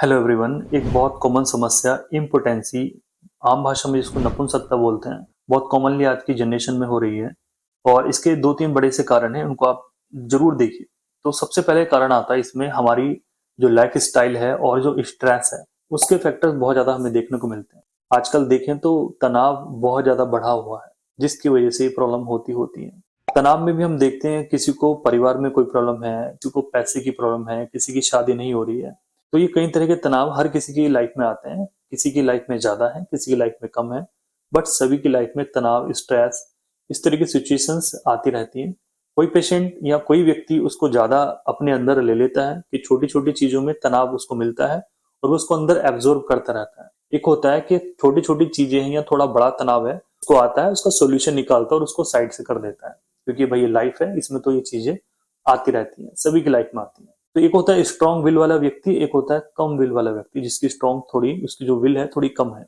Hello everyone. एक बहुत common समस्या इम्पोटेंसी, आम भाषा में जिसको नपुंसकता बोलते हैं, बहुत कॉमनली आज की जनरेशन में हो रही है। और इसके दो तीन बड़े से कारण हैं, उनको आप जरूर देखिए। तो सबसे पहले कारण आता है इसमें हमारी जो लाइफ स्टाइल है और जो स्ट्रेस है, उसके फैक्टर्स बहुत ज्यादा हमें देखने को मिलते हैं। आजकल देखें तो तनाव बहुत ज्यादा बढ़ा हुआ है, जिसकी वजह से ये प्रॉब्लम होती होती है। तनाव में भी हम देखते हैं किसी को परिवार में कोई प्रॉब्लम है, किसी को पैसे की प्रॉब्लम है, किसी की शादी नहीं हो रही है। तो ये कई तरह के तनाव हर किसी की लाइफ में आते हैं। किसी की लाइफ में ज्यादा है, किसी की लाइफ में कम है, बट सभी की लाइफ में तनाव, स्ट्रेस, इस तरह की सिचुएशंस आती रहती हैं। कोई पेशेंट या कोई व्यक्ति उसको ज्यादा अपने अंदर ले लेता है कि छोटी छोटी चीजों में तनाव उसको मिलता है और वो उसको अंदर एब्जॉर्ब करता रहता है। एक होता है कि छोटी छोटी चीजें हैं या थोड़ा बड़ा तनाव है, उसको आता है, उसका सोल्यूशन निकालता है और उसको साइड से कर देता है, क्योंकि भाई ये लाइफ है, इसमें तो ये चीजें आती रहती हैं, सभी की लाइफ में आती हैं। तो एक होता है स्ट्रॉन्ग विल वाला व्यक्ति, एक होता है कम विल वाला व्यक्ति, जिसकी स्ट्रॉन्ग थोड़ी, उसकी जो विल है थोड़ी कम है।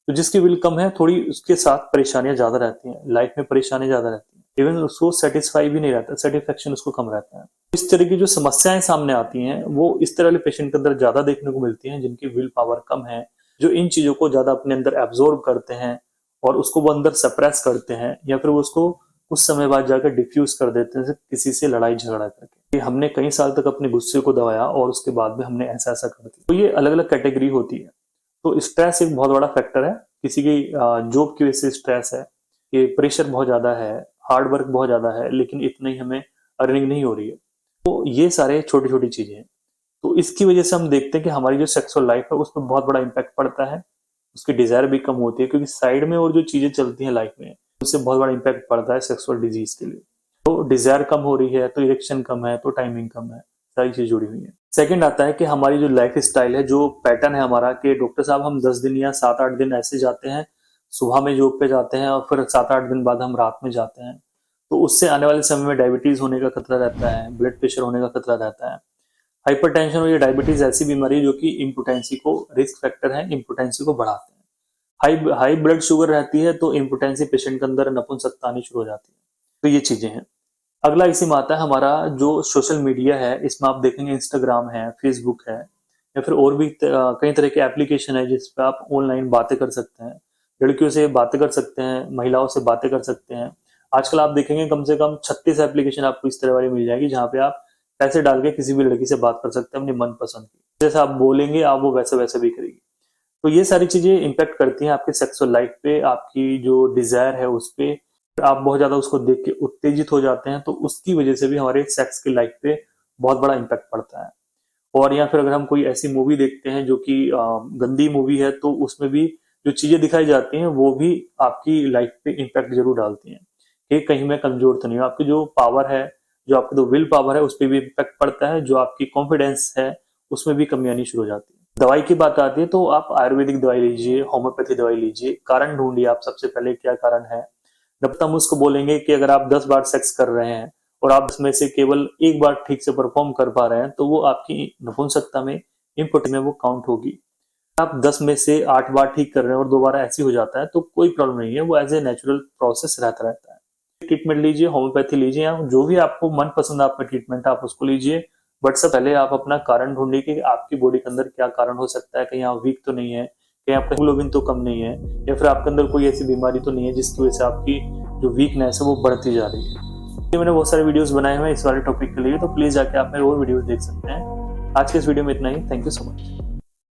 तो जिसकी विल कम है थोड़ी, उसके साथ परेशानियां ज्यादा रहती हैं, लाइफ में परेशानियां ज्यादा रहती हैं, इवन उसको सेटिस्फाई भी नहीं रहता, सेटिस्फेक्शन उसको कम रहता है। इस तरह की जो समस्याएं सामने आती हैं वो इस तरह के पेशेंट के अंदर ज्यादा देखने को मिलती हैं, जिनकी विल पावर कम है, जो इन चीजों को ज्यादा अपने अंदर एब्जॉर्ब करते हैं और उसको वो अंदर सप्रेस करते हैं, या फिर वो उसको कुछ समय बाद जाकर डिफ्यूज कर देते हैं किसी से लड़ाई झगड़ा करके कि हमने कई साल तक अपने गुस्से को दबाया और उसके बाद में हमने ऐसा ऐसा कर दिया। तो ये अलग अलग कैटेगरी होती है। तो स्ट्रेस एक बहुत बड़ा फैक्टर है। किसी की जॉब की वजह से स्ट्रेस है, कि प्रेशर बहुत ज्यादा है, हार्ड वर्क बहुत ज्यादा है, लेकिन इतना ही हमें अर्निंग नहीं हो रही है। तो ये सारे छोटी छोटी चीजें हैं। तो इसकी वजह से हम देखते हैं कि हमारी जो सेक्सुअल लाइफ है उस पर बहुत बड़ा इम्पैक्ट पड़ता है। उसकी डिजायर भी कम होती है, क्योंकि साइड में और जो चीजें चलती हैं लाइफ में, उससे बहुत बड़ा इम्पैक्ट पड़ता है सेक्सुअल डिजीज के लिए। तो डिजायर कम हो रही है तो इरेक्शन कम है, तो टाइमिंग कम है, सारी चीज जुड़ी हुई है। सेकंड आता है कि हमारी जो लाइफ स्टाइल है, जो पैटर्न है हमारा, कि डॉक्टर साहब हम 10 दिन या 7-8 दिन ऐसे जाते हैं, सुबह में जॉब पे जाते हैं और फिर 7-8 दिन बाद हम रात में जाते हैं। तो उससे आने वाले समय में डायबिटीज होने का खतरा रहता है, ब्लड प्रेशर होने का खतरा रहता है। हाइपरटेंशन और ये डायबिटीज ऐसी बीमारी है जो कि इम्पोटेंसी को, रिस्क फैक्टर है, इम्पोटेंसी को बढ़ाते हैं। हाई हाई ब्लड शुगर रहती है तो इम्पोटेंसी पेशेंट के अंदर नपुंसकता आनी शुरू हो जाती है। तो ये चीजें हैं। अगला इसी में आता है हमारा जो सोशल मीडिया है। इसमें आप देखेंगे इंस्टाग्राम है, फेसबुक है, या फिर और भी कई तरह के एप्लीकेशन है जिस पे आप ऑनलाइन बातें कर सकते हैं, लड़कियों से बातें कर सकते हैं, महिलाओं से बातें कर सकते हैं। आजकल आप देखेंगे कम से कम 36 एप्लीकेशन आपको इस तरह वाली मिल जाएगी, जहाँ पे आप पैसे डाल के किसी भी लड़की से बात कर सकते हैं अपनी मनपसंद की। जैसे आप बोलेंगे आप वो वैसे वैसे भी करेगी। तो ये सारी चीजें इम्पेक्ट करती हैं आपके सेक्सुअल लाइफ पे, आपकी जो डिजायर है उस पे। आप बहुत ज्यादा उसको देख के उत्तेजित हो जाते हैं, तो उसकी वजह से भी हमारे सेक्स की लाइफ पे बहुत बड़ा इम्पैक्ट पड़ता है। और या फिर अगर हम कोई ऐसी मूवी देखते हैं जो कि गंदी मूवी है, तो उसमें भी जो चीजें दिखाई जाती हैं वो भी आपकी लाइफ पे इम्पैक्ट जरूर डालती हैं कि कहीं मैं कमजोर तो नहीं हूँ। आपकी जो पावर है, जो आपकी जो विल पावर है, उस पर भी इम्पैक्ट पड़ता है। जो आपकी कॉन्फिडेंस है उसमें भी कमी आनी शुरू हो जाती है। दवाई की बात आती है तो आप आयुर्वेदिक दवाई लीजिए, होम्योपैथी दवाई लीजिए, कारण ढूंढिए आप सबसे पहले क्या कारण है। जब तक हम उसको बोलेंगे कि अगर आप 10 बार सेक्स कर रहे हैं और आप इसमें से केवल एक बार ठीक से परफॉर्म कर पा रहे हैं, तो वो आपकी नपुंसकता में, इनपुट में वो काउंट होगी। आप 10 में से 8 बार ठीक कर रहे हैं और 2 बार ऐसी हो जाता है, तो कोई प्रॉब्लम नहीं है, वो एज ए नेचुरल प्रोसेस रहता रहता है। ट्रीटमेंट लीजिए, होम्योपैथी लीजिए, या जो भी आपको मन पसंद आपका ट्रीटमेंट आप उसको लीजिए। बट सबसे पहले आप अपना कारण ढूंढिए कि आपकी बॉडी के अंदर क्या कारण हो सकता है। कहीं आप वीक तो नहीं है, कहीं आपका हीमोग्लोबिन तो कम नहीं है, या फिर आपके अंदर कोई ऐसी बीमारी तो नहीं है जिसकी वजह से आपकी जो वीकनेस है वो बढ़ती जा रही है। ये मैंने बहुत सारे वीडियोस बनाए हुए हैं इस वाले टॉपिक के लिए, तो प्लीज जाके आप मेरे और वीडियोस देख सकते हैं। आज के इस वीडियो में इतना ही। Thank you so much.